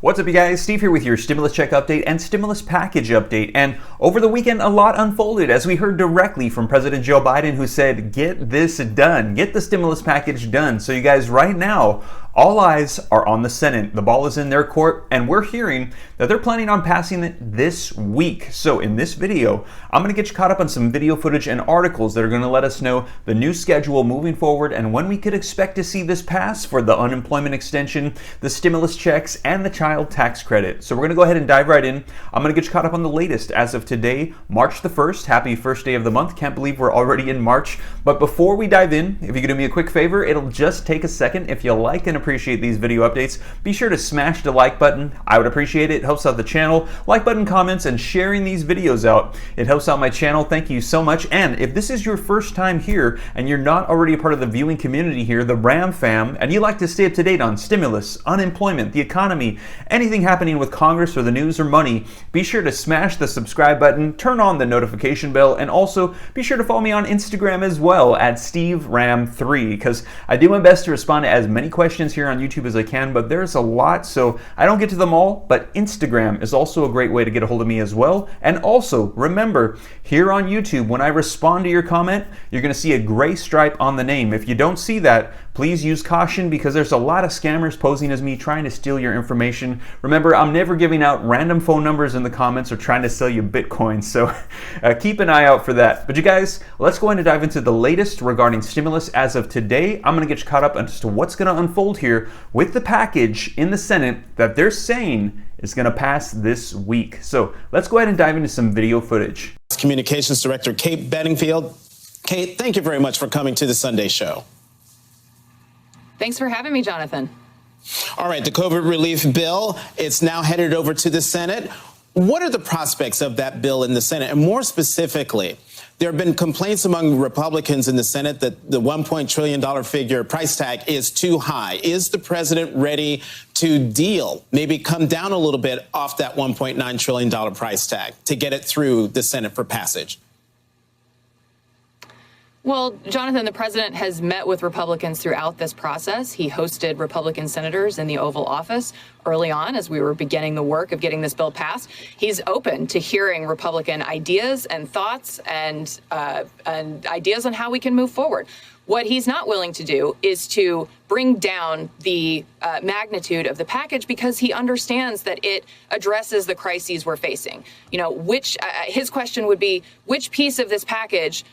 What's up, you guys? Steve here with your stimulus check update and stimulus package update. And over the weekend, a lot unfolded as we heard directly from President Joe Biden, who said, get this done, get the stimulus package done. So you guys, right now, all eyes are on the Senate. The ball is in their court, and we're hearing that they're planning on passing it this week. So in this video, I'm going to get you caught up on some video footage and articles that are going to let us know the new schedule moving forward and when we could expect to see this pass for the unemployment extension, the stimulus checks, and the child tax credit. So we're going to go ahead and dive right in. I'm going to get you caught up on the latest as of today, March the 1st. Happy first day of the month. Can't believe we're already in March. But before we dive in, if you could do me a quick favor, it'll just take a second. If you like and appreciate these video updates, be sure to smash the like button. I would appreciate it. It helps out the channel. Like button, comments, and sharing these videos out. It helps out my channel. Thank you so much. And if this is your first time here and you're not already a part of the viewing community here, the Ram fam, and you like to stay up to date on stimulus, unemployment, the economy, anything happening with Congress or the news or money, be sure to smash the subscribe button, turn on the notification bell, and also be sure to follow me on Instagram as well at SteveRam3, because I do my best to respond to as many questions here on YouTube as I can, but there's a lot, so I don't get to them all. But Instagram is also a great way to get a hold of me as well. And also remember, here on YouTube, when I respond to your comment, you're going to see a gray stripe on the name. If you don't see that, please use caution, because there's a lot of scammers posing as me trying to steal your information. Remember, I'm never giving out random phone numbers in the comments or trying to sell you Bitcoin, so keep an eye out for that. But you guys, let's go ahead and dive into the latest regarding stimulus as of today. I'm going to get you caught up as to what's going to unfold here with the package in the Senate that they're saying is going to pass this week. So let's go ahead and dive into some video footage. Communications Director Kate Bedingfield. Kate, thank you very much for coming to the Sunday Show. Thanks for having me, Jonathan. All right, the COVID relief bill, it's now headed over to the Senate. What are the prospects of that bill in the Senate? And more specifically, there have been complaints among Republicans in the Senate that the $1 trillion figure price tag is too high. Is the president ready to deal, maybe come down a little bit off that $1.9 trillion price tag to get it through the Senate for passage? Well, Jonathan, the president has met with Republicans throughout this process. He hosted Republican senators in the Oval Office early on as we were beginning the work of getting this bill passed. He's open to hearing Republican ideas and thoughts and ideas on how we can move forward. What he's not willing to do is to bring down the magnitude of the package, because he understands that it addresses the crises we're facing. You know, his question would be, which piece of this package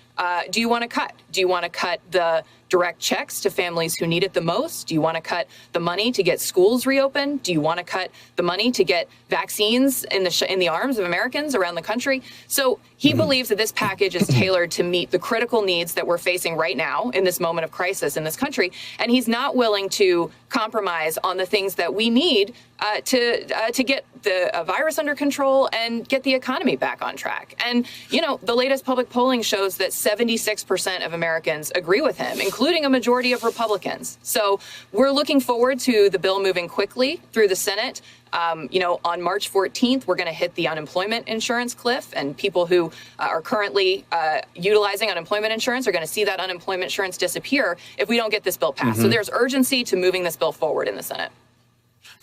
do you want to cut? Do you want to cut the direct checks to families who need it the most? Do you want to cut the money to get schools reopened? Do you want to cut the money to get vaccines in the arms of Americans around the country? So he believes that this package is tailored to meet the critical needs that we're facing right now in this moment of crisis in this country, and he's not willing to compromise on the things that we need to get the virus under control and get the economy back on track. And, you know, the latest public polling shows that 76% of Americans agree with him, including a majority of Republicans. So we're looking forward to the bill moving quickly through the Senate. You know, on March 14th, we're going to hit the unemployment insurance cliff, and people who are currently utilizing unemployment insurance are going to see that unemployment insurance disappear if we don't get this bill passed. So there's urgency to moving this bill forward in the Senate.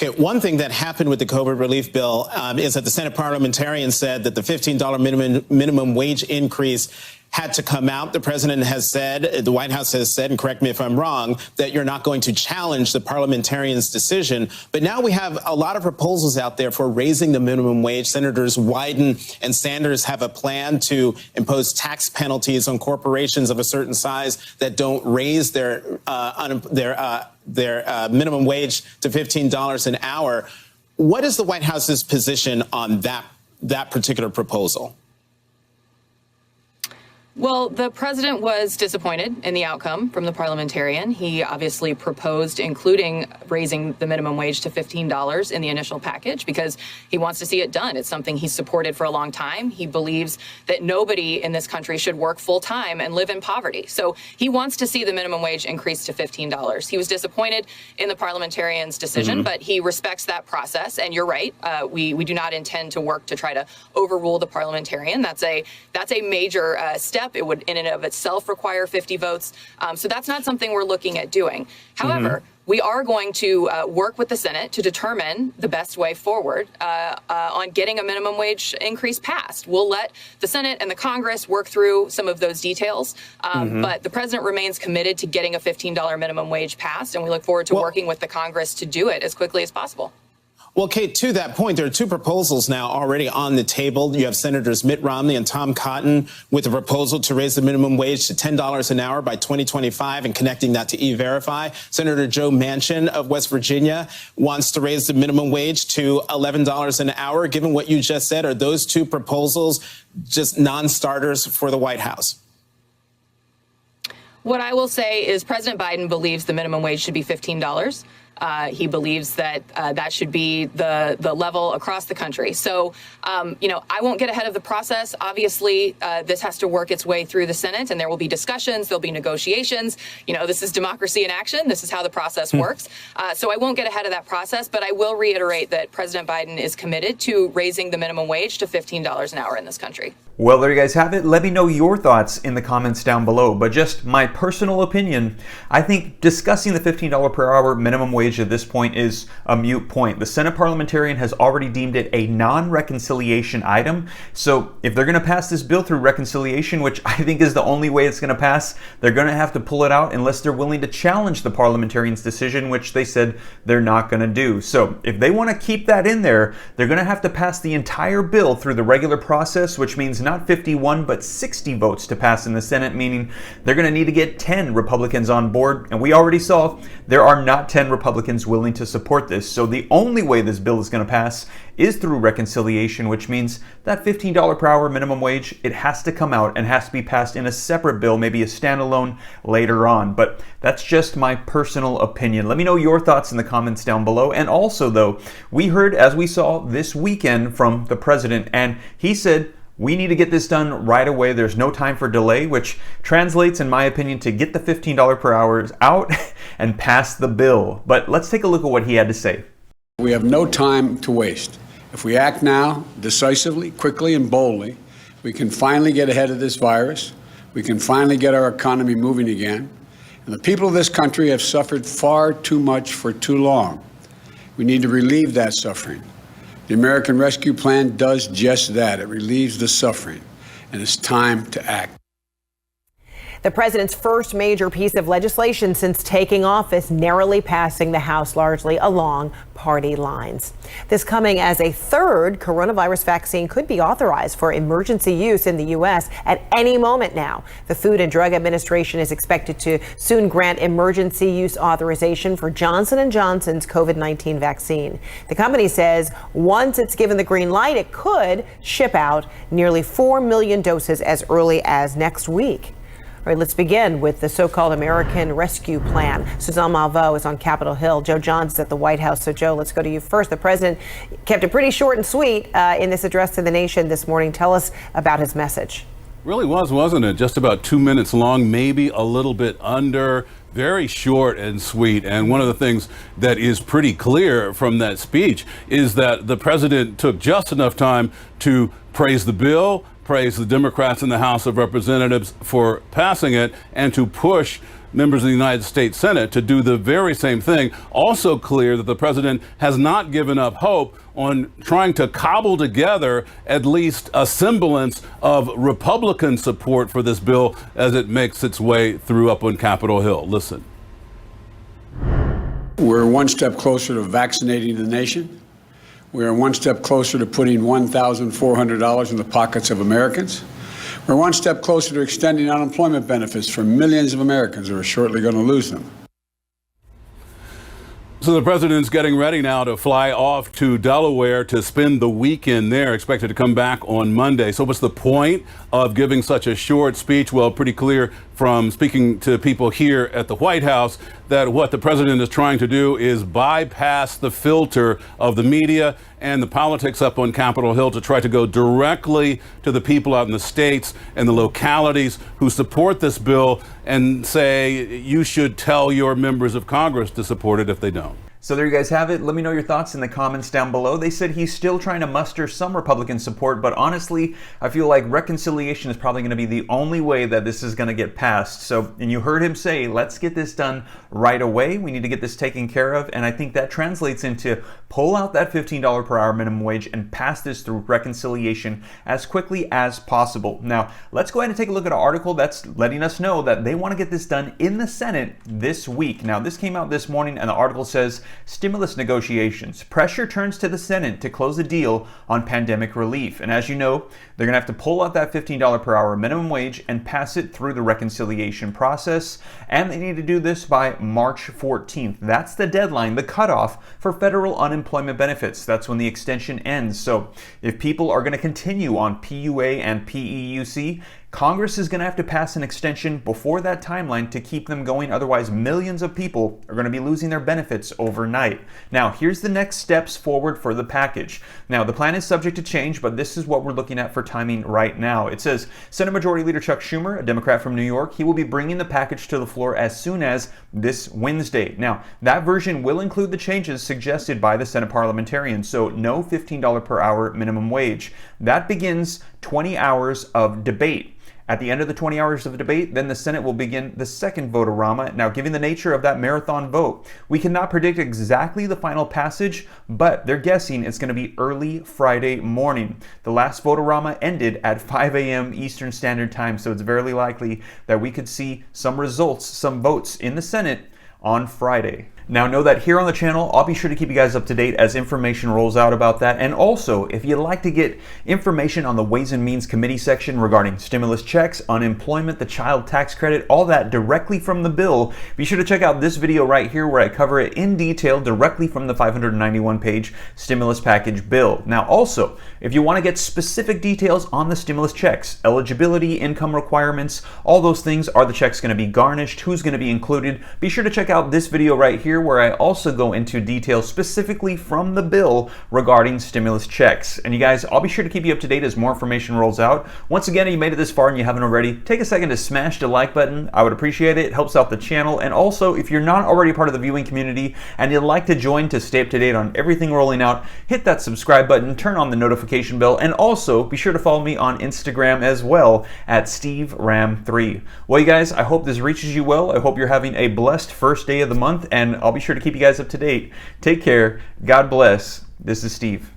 Okay, one thing that happened with the COVID relief bill is that the Senate parliamentarian said that the $15 minimum wage increase had to come out. The president has said, the White House has said, and correct me if I'm wrong, that you're not going to challenge the parliamentarian's decision. But now we have a lot of proposals out there for raising the minimum wage. Senators Wyden and Sanders have a plan to impose tax penalties on corporations of a certain size that don't raise their minimum wage to $15 an hour. What is the White House's position on that particular proposal? Well, the president was disappointed in the outcome from the parliamentarian. He obviously proposed including raising the minimum wage to $15 in the initial package because he wants to see it done. It's something he's supported for a long time. He believes that nobody in this country should work full time and live in poverty. So he wants to see the minimum wage increase to $15. He was disappointed in the parliamentarian's decision, but he respects that process. And you're right. We do not intend to work to try to overrule the parliamentarian. That's a major step. It would in and of itself require 50 votes. So that's not something we're looking at doing. However, we are going to work with the Senate to determine the best way forward on getting a minimum wage increase passed. We'll let the Senate and the Congress work through some of those details, but the president remains committed to getting a $15 minimum wage passed, and we look forward to working with the Congress to do it as quickly as possible. Well, Kate, to that point, there are two proposals now already on the table. You have Senators Mitt Romney and Tom Cotton with a proposal to raise the minimum wage to $10 an hour by 2025 and connecting that to E-Verify. Senator Joe Manchin of West Virginia wants to raise the minimum wage to $11 an hour. Given what you just said, are those two proposals just non-starters for the White House? What I will say is President Biden believes the minimum wage should be $15. He believes that that should be the level across the country. So, I won't get ahead of the process. Obviously, this has to work its way through the Senate, and there will be discussions. There'll be negotiations. This is democracy in action. This is how the process works. So I won't get ahead of that process, but I will reiterate that President Biden is committed to raising the minimum wage to $15 an hour in this country. Well, there you guys have it. Let me know your thoughts in the comments down below. But just my personal opinion, I think discussing the $15 per hour minimum wage at this point is a moot point. The Senate parliamentarian has already deemed it a non-reconciliation item. So if they're going to pass this bill through reconciliation, which I think is the only way it's going to pass, they're going to have to pull it out unless they're willing to challenge the parliamentarian's decision, which they said they're not going to do. So if they want to keep that in there, they're going to have to pass the entire bill through the regular process, which means not 51 but 60 votes to pass in the Senate, meaning they're going to need to get 10 Republicans on board. And we already saw there are not 10 Republicans willing to support this. So the only way this bill is going to pass is through reconciliation, which means that $15 per hour minimum wage, it has to come out and has to be passed in a separate bill, maybe a standalone later on. But that's just my personal opinion. Let me know your thoughts in the comments down below. And also, though, we heard, as we saw this weekend, from the president, and he said, we need to get this done right away. There's no time for delay, which translates, in my opinion, to get the $15 per hour out and pass the bill. But let's take a look at what he had to say. We have no time to waste. If we act now, decisively, quickly, and boldly, we can finally get ahead of this virus. We can finally get our economy moving again. And the people of this country have suffered far too much for too long. We need to relieve that suffering. The American Rescue Plan does just that. It relieves the suffering, and it's time to act. The president's first major piece of legislation since taking office, narrowly passing the House largely along party lines. This coming as a third coronavirus vaccine could be authorized for emergency use in the U.S. at any moment now. The Food and Drug Administration is expected to soon grant emergency use authorization for Johnson & Johnson's COVID-19 vaccine. The company says once it's given the green light, it could ship out nearly 4 million doses as early as next week. All right, let's begin with the so-called American Rescue Plan. Suzanne Malveaux is on Capitol Hill. Joe Johns is at the White House. So, Joe, let's go to you first. The president kept it pretty short and sweet in this address to the nation this morning. Tell us about his message. Really was, wasn't it? Just about 2 minutes long, maybe a little bit under. Very short and sweet. And one of the things that is pretty clear from that speech is that the president took just enough time to praise the bill, praise the Democrats in the House of Representatives for passing it, and to push members of the United States Senate to do the very same thing. Also clear that the president has not given up hope on trying to cobble together at least a semblance of Republican support for this bill as it makes its way through up on Capitol Hill. Listen. We're one step closer to vaccinating the nation. We're one step closer to putting $1,400 in the pockets of Americans. We're one step closer to extending unemployment benefits for millions of Americans who are shortly going to lose them. So the president's getting ready now to fly off to Delaware to spend the weekend there, expected to come back on Monday. So what's the point of giving such a short speech? Well, pretty clear from speaking to people here at the White House that what the president is trying to do is bypass the filter of the media and the politics up on Capitol Hill to try to go directly to the people out in the states and the localities who support this bill and say, you should tell your members of Congress to support it if they don't. So there you guys have it. Let me know your thoughts in the comments down below. They said he's still trying to muster some Republican support, but honestly, I feel like reconciliation is probably going to be the only way that this is going to get passed. So, and you heard him say, let's get this done right away. We need to get this taken care of. And I think that translates into pull out that $15 per hour minimum wage and pass this through reconciliation as quickly as possible. Now, let's go ahead and take a look at an article that's letting us know that they want to get this done in the Senate this week. Now, this came out this morning, and the article says, stimulus negotiations. Pressure turns to the Senate to close a deal on pandemic relief. And as you know, they're going to have to pull out that $15 per hour minimum wage and pass it through the reconciliation process. And they need to do this by March 14th. That's the deadline, the cutoff for federal unemployment benefits. That's when the extension ends. So if people are going to continue on PUA and PEUC, Congress is going to have to pass an extension before that timeline to keep them going. Otherwise, millions of people are going to be losing their benefits overnight. Now, here's the next steps forward for the package. Now, the plan is subject to change, but this is what we're looking at for timing right now. It says Senate Majority Leader Chuck Schumer, a Democrat from New York, he will be bringing the package to the floor as soon as this Wednesday. Now, that version will include the changes suggested by the Senate parliamentarians. So no $15 per hour minimum wage. That begins 20 hours of debate. At the end of the 20 hours of debate, then the Senate will begin the second vote-a-rama. Now, given the nature of that marathon vote, we cannot predict exactly the final passage, but they're guessing it's going to be early Friday morning. The last vote-a-rama ended at 5 a.m. Eastern Standard Time, so it's very likely that we could see some results, some votes in the Senate on Friday. Now, know that here on the channel, I'll be sure to keep you guys up to date as information rolls out about that. And also, if you'd like to get information on the Ways and Means Committee section regarding stimulus checks, unemployment, the child tax credit, all that directly from the bill, be sure to check out this video right here where I cover it in detail directly from the 591-page stimulus package bill. Now, also, if you want to get specific details on the stimulus checks, eligibility, income requirements, all those things, are the checks going to be garnished, who's going to be included, be sure to check out this video right here where I also go into detail specifically from the bill regarding stimulus checks. And you guys, I'll be sure to keep you up to date as more information rolls out. Once again, if you made it this far and you haven't already, take a second to smash the like button. I would appreciate it. It helps out the channel. And also, if you're not already part of the viewing community and you'd like to join to stay up to date on everything rolling out, hit that subscribe button, turn on the notification bell, and also be sure to follow me on Instagram as well at SteveRam3. Well, you guys, I hope this reaches you well. I hope you're having a blessed first day of the month, and I'll be sure to keep you guys up to date. Take care. God bless. This is Steve.